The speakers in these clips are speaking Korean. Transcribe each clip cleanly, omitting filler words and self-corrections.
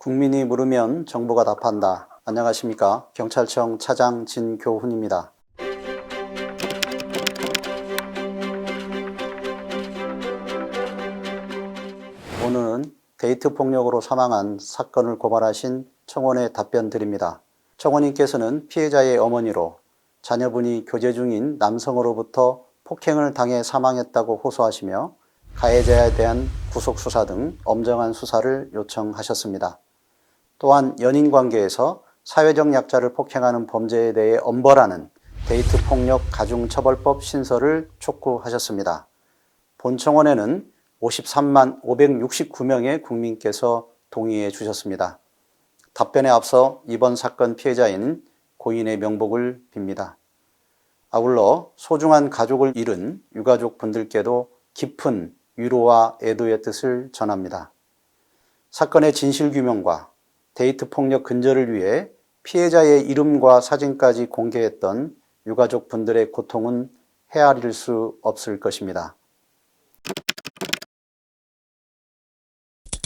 국민이 물으면 정부가 답한다. 안녕하십니까. 경찰청 차장 진교훈입니다. 오늘은 데이트 폭력으로 사망한 사건을 고발하신 청원에 답변 드립니다. 청원인께서는 피해자의 어머니로 자녀분이 교제 중인 남성으로부터 폭행을 당해 사망했다고 호소하시며 가해자에 대한 구속수사 등 엄정한 수사를 요청하셨습니다. 또한 연인관계에서 사회적 약자를 폭행하는 범죄에 대해 엄벌하는 데이트폭력 가중처벌법 신설을 촉구하셨습니다. 본 청원에는 53만 569명의 국민께서 동의해 주셨습니다. 답변에 앞서 이번 사건 피해자인 고인의 명복을 빕니다. 아울러 소중한 가족을 잃은 유가족 분들께도 깊은 위로와 애도의 뜻을 전합니다. 사건의 진실규명과 데이트 폭력 근절을 위해 피해자의 이름과 사진까지 공개했던 유가족 분들의 고통은 헤아릴 수 없을 것입니다.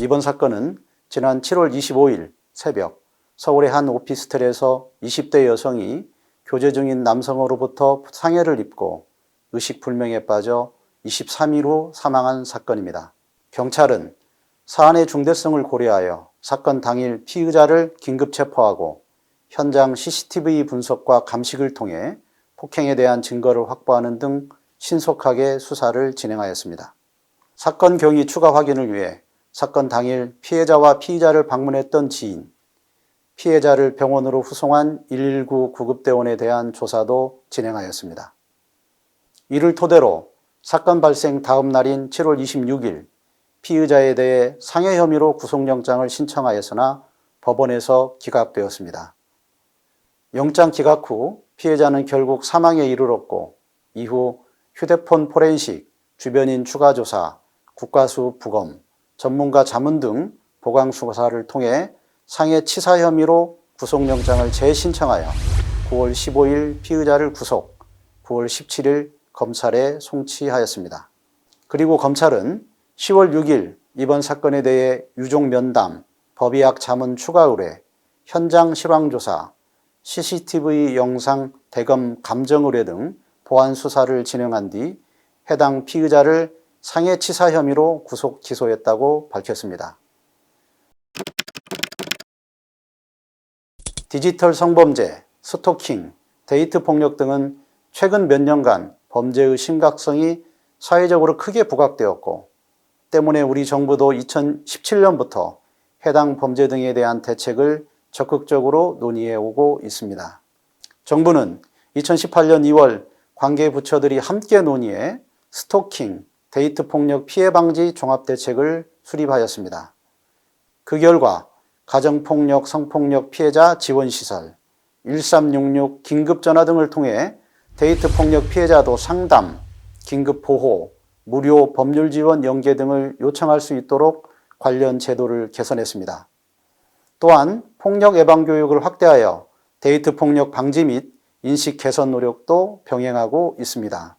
이번 사건은 지난 7월 25일 새벽 서울의 한 오피스텔에서 20대 여성이 교제 중인 남성으로부터 상해를 입고 의식불명에 빠져 23일 후 사망한 사건입니다. 경찰은 사안의 중대성을 고려하여 사건 당일 피의자를 긴급 체포하고 현장 CCTV 분석과 감식을 통해 폭행에 대한 증거를 확보하는 등 신속하게 수사를 진행하였습니다. 사건 경위 추가 확인을 위해 사건 당일 피해자와 피의자를 방문했던 지인, 피해자를 병원으로 후송한 119 구급대원에 대한 조사도 진행하였습니다. 이를 토대로 사건 발생 다음 날인 7월 26일 피의자에 대해 상해 혐의로 구속영장을 신청하였으나 법원에서 기각되었습니다. 영장 기각 후 피해자는 결국 사망에 이르렀고 이후 휴대폰 포렌식, 주변인 추가 조사, 국가수 부검, 전문가 자문 등 보강 수사를 통해 상해 치사 혐의로 구속영장을 재신청하여 9월 15일 피의자를 구속, 9월 17일 검찰에 송치하였습니다. 그리고 검찰은 10월 6일 이번 사건에 대해 유족 면담, 법의학 자문 추가 의뢰, 현장 실황조사, CCTV 영상 대검 감정 의뢰 등 보안 수사를 진행한 뒤 해당 피의자를 상해치사 혐의로 구속 기소했다고 밝혔습니다. 디지털 성범죄, 스토킹, 데이트 폭력 등은 최근 몇 년간 범죄의 심각성이 사회적으로 크게 부각되었고 때문에 우리 정부도 2017년부터 해당 범죄 등에 대한 대책을 적극적으로 논의해 오고 있습니다. 정부는 2018년 2월 관계 부처들이 함께 논의해 스토킹, 데이트 폭력 피해 방지 종합대책을 수립하였습니다. 그 결과 가정폭력, 성폭력 피해자 지원시설, 1366 긴급전화 등을 통해 데이트 폭력 피해자도 상담, 긴급보호, 무료 법률 지원 연계 등을 요청할 수 있도록 관련 제도를 개선했습니다. 또한 폭력 예방 교육을 확대하여 데이트 폭력 방지 및 인식 개선 노력도 병행하고 있습니다.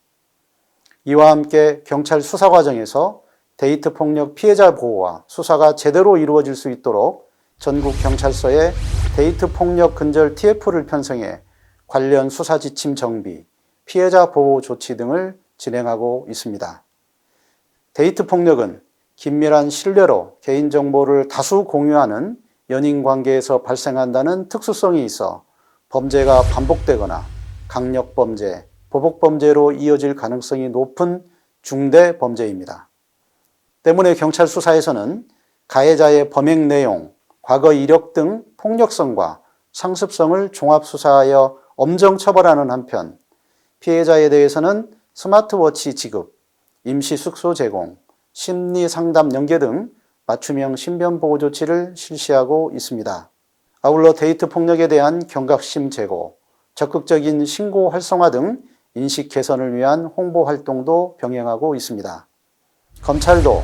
이와 함께 경찰 수사 과정에서 데이트 폭력 피해자 보호와 수사가 제대로 이루어질 수 있도록 전국 경찰서에 데이트 폭력 근절 TF를 편성해 관련 수사 지침 정비, 피해자 보호 조치 등을 진행하고 있습니다. 데이트 폭력은 긴밀한 신뢰로 개인정보를 다수 공유하는 연인 관계에서 발생한다는 특수성이 있어 범죄가 반복되거나 강력범죄, 보복범죄로 이어질 가능성이 높은 중대 범죄입니다. 때문에 경찰 수사에서는 가해자의 범행 내용, 과거 이력 등 폭력성과 상습성을 종합수사하여 엄정 처벌하는 한편 피해자에 대해서는 스마트워치 지급, 임시 숙소 제공, 심리 상담 연계 등 맞춤형 신변 보호 조치를 실시하고 있습니다. 아울러 데이트 폭력에 대한 경각심 제고, 적극적인 신고 활성화 등 인식 개선을 위한 홍보 활동도 병행하고 있습니다. 검찰도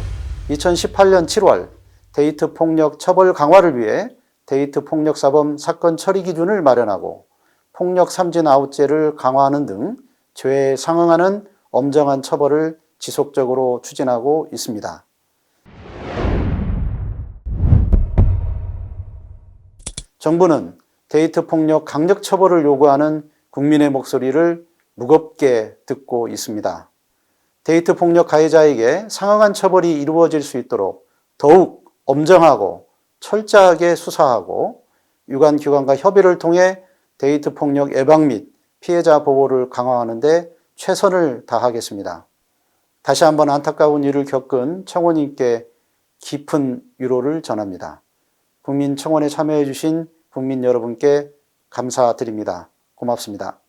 2018년 7월 데이트 폭력 처벌 강화를 위해 데이트 폭력 사범 사건 처리 기준을 마련하고 폭력 삼진 아웃제를 강화하는 등 죄에 상응하는 엄정한 처벌을 지속적으로 추진하고 있습니다. 정부는 데이트 폭력 강력 처벌을 요구하는 국민의 목소리를 무겁게 듣고 있습니다. 데이트 폭력 가해자에게 상응한 처벌이 이루어질 수 있도록 더욱 엄정하고 철저하게 수사하고 유관 기관과 협의를 통해 데이트 폭력 예방 및 피해자 보호를 강화하는 데 최선을 다하겠습니다. 다시 한번 안타까운 일을 겪은 청원인께 깊은 위로를 전합니다. 국민청원에 참여해 주신 국민 여러분께 감사드립니다. 고맙습니다.